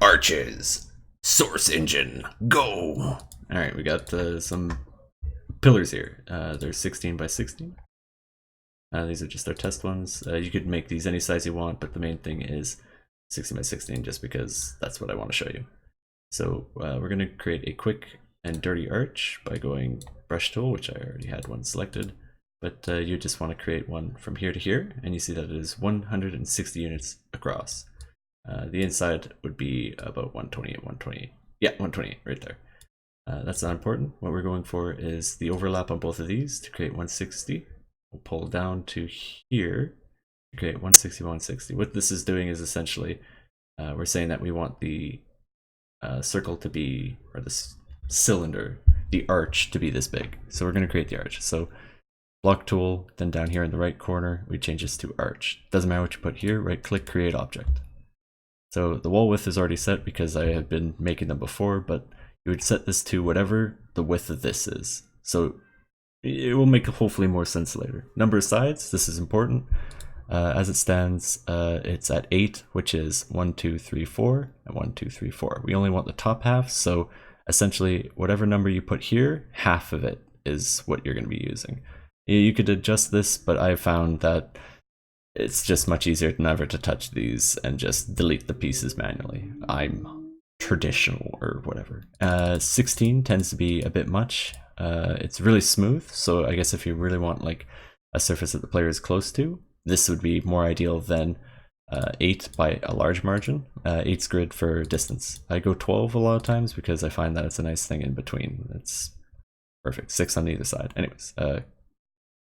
Arches. Source engine. Go. All right, we got some pillars here. They're 16 by 16. These are just our test ones. You could make these any size you want, but the main thing is 16 by 16 just because that's what I want to show you. So we're going to create a quick and dirty arch by going brush tool, which I already had one selected. But you just want to create one from here to here, and you see that it is 160 units across. The inside would be about 128, 128. Yeah, 128 right there. That's not important. What we're going for is the overlap on both of these to create 160. We'll pull down to here to create 160 by 160. What this is doing is essentially we're saying that we want the circle to be, or this cylinder, the arch to be this big. So we're going to create the arch. So block tool, then down here in the right corner, we change this to arch. Doesn't matter what you put here, right click, create object. So the wall width is already set because I have been making them before, but you would set this to whatever the width of this is. So it will make hopefully more sense later. Number of sides, this is important. As it stands, it's at 8, which is 1, 2, 3, 4, and 1, 2, 3, 4. We only want the top half, so essentially whatever number you put here, half of it is what you're going to be using. You could adjust this, but I found that it's just much easier than ever to touch these and just delete the pieces manually. I'm traditional or whatever. 16 tends to be a bit much. It's really smooth, so I guess if you really want like a surface that the player is close to, this would be more ideal than 8 by a large margin. 8's grid for distance. I go 12 a lot of times because I find that it's a nice thing in between. It's perfect. 6 on either side. Anyways,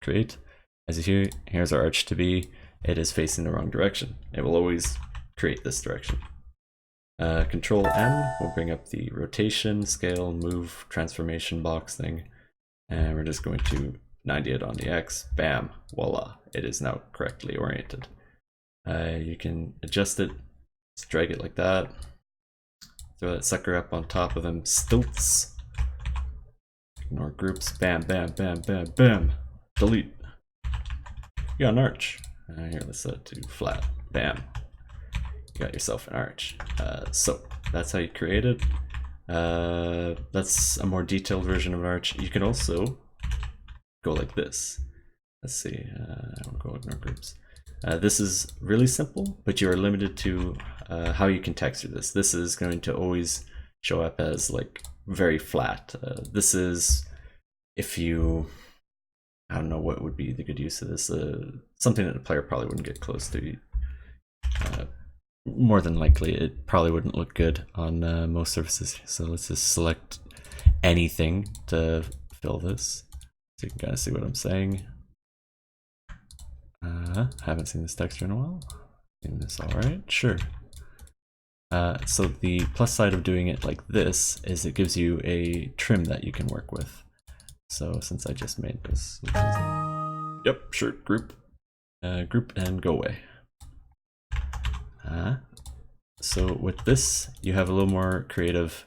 create. As you hear, here's our arch to be. It is facing the wrong direction. It will always create this direction. Control M will bring up the rotation, scale, move, transformation box thing. And we're just going to 90 it on the X. Bam, voila. It is now correctly oriented. You can adjust it. Just drag it like that. Throw that sucker up on top of them. Stilts. Ignore groups. Bam, bam, bam, bam, bam. Delete. You got an arch. Here, let's set it to flat. Bam. You got yourself an arch. So that's how you create it. That's a more detailed version of an arch. You can also go like this. Let's see. I'll go ignore groups. This is really simple, but you are limited to how you can texture this. This is going to always show up as like very flat. This is if you, I don't know what would be the good use of this. Something that the player probably wouldn't get close to. More than likely, it probably wouldn't look good on most surfaces. So let's just select anything to fill this. So you can kind of see what I'm saying. Haven't seen this texture in a while. Is this all right? Sure. So the plus side of doing it like this is it gives you a trim that you can work with. So since I just made this, yep, sure, group and go away. So with this, you have a little more creative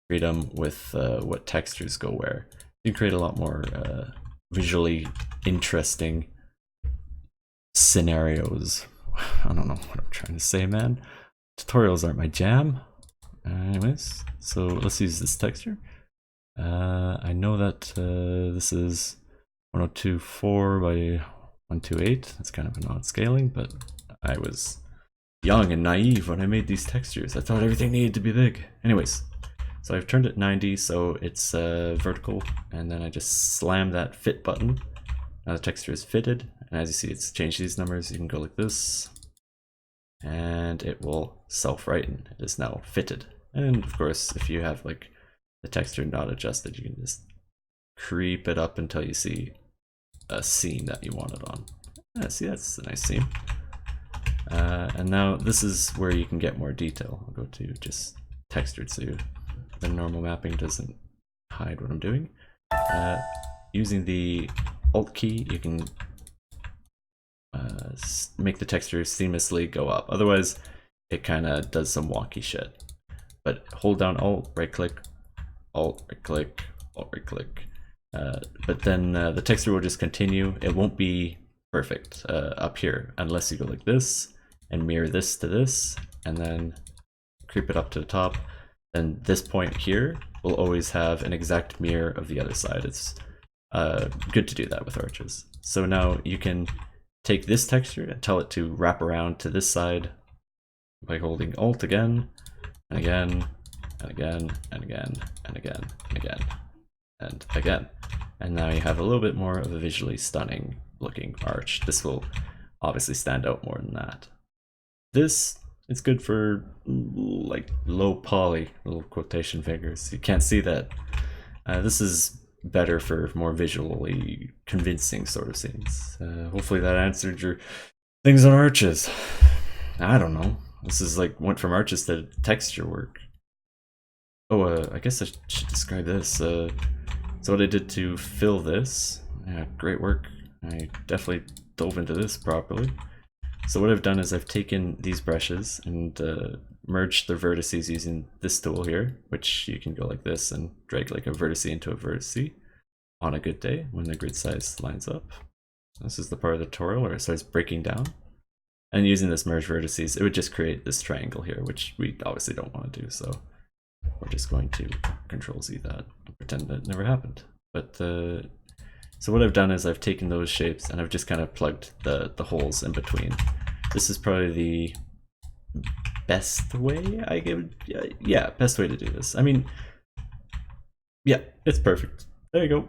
freedom with what textures go where. You can create a lot more visually interesting scenarios. I don't know what I'm trying to say, man. Tutorials aren't my jam. Anyways, so let's use this texture. I know that this is 1024 by 128. That's kind of an odd scaling, but I was young and naive when I made these textures. I thought everything needed to be big. Anyways, so I've turned it 90 so it's vertical, and then I just slam that fit button. Now the texture is fitted, and as you see, it's changed these numbers. You can go like this, and it will self-righten. It is now fitted. And of course, if you have like the texture not adjusted, you can just creep it up until you see a seam that you want it on. See, that's a nice seam. And now this is where you can get more detail. I'll go to just textured so the normal mapping doesn't hide what I'm doing. Using the Alt key, you can make the texture seamlessly go up. Otherwise, it kind of does some wonky shit. But hold down Alt, right click, Alt, right click, Alt, right click. But then the texture will just continue. It won't be perfect up here unless you go like this. and mirror this to this, and then creep it up to the top. And this point here will always have an exact mirror of the other side. It's good to do that with arches. So now you can take this texture and tell it to wrap around to this side by holding Alt again, and again, and again, and again, and again, and again, and again. And now you have a little bit more of a visually stunning looking arch. This will obviously stand out more than that. This is good for like low poly, little quotation fingers. You can't see that. This is better for more visually convincing sort of scenes. Hopefully that answered your things on arches. I don't know. This is like went from arches to texture work. Oh, I guess I should describe this. So what I did to fill this, yeah, great work. I definitely dove into this properly. So what I've done is I've taken these brushes and merged the vertices using this tool here, which you can go like this and drag like a vertice into a vertice on a good day when the grid size lines up. This is the part of the tutorial where it starts breaking down. And using this merge vertices, it would just create this triangle here, which we obviously don't want to do. So we're just going to Control Z that and pretend that it never happened. But so what I've done is I've taken those shapes and I've just kind of plugged the holes in between. This is probably the best way I give, yeah, best way to do this. I mean, yeah, it's perfect. There you go.